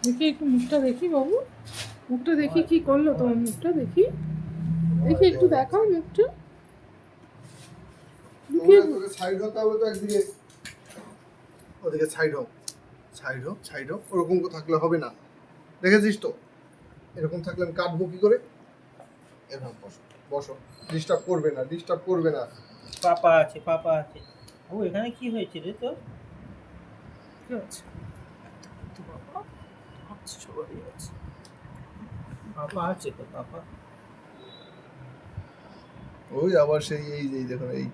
দেখি একটু মুখটা দেখি বাবু, মুখটা দেখি কি করলো তোমার, মুখটা দেখি, দেখি একটু দেখাও মুখটা। তোকে সাইড হতে হবে তো একদিকে, ওদিকে সাইড হোক, সাইড হোক, সাইড হোক। ওরকম থাকলে হবে না, দেখেছিস তো? এরকম থাকলে আমি কাটবো কি করে? এরকম বসো, বসো, ডিস্টার্ব করবে না, ডিস্টার্ব করবে না। পাপা আছে, পাপা আছে। ও এখানে কি হয়েছে রে তোর? কি আছে? তো বাবা আচ্ছা, সবারই আছে। পাপা আছে তো, পাপা। ওই আবার সেই এই যে দেখুন, এই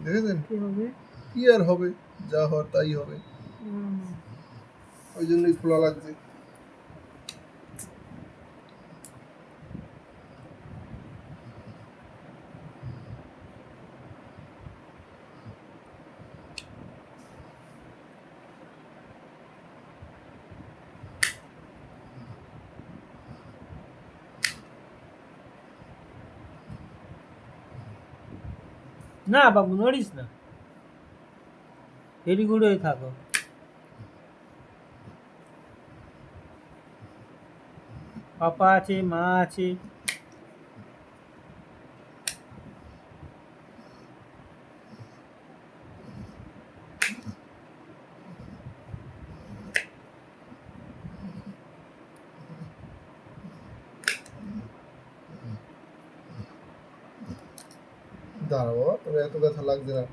দেখেছেন কি হবে? কি আর হবে, যা হওয়ার তাই হবে। ওই জন্যই খোলা লাগছে। না বাবু, নড়িস না, ভেরি গুড হয়ে থাকো। পাপা আছে, মা আছে। দাঁড়া বাবা, তবে এত ব্যথা লাগছে না।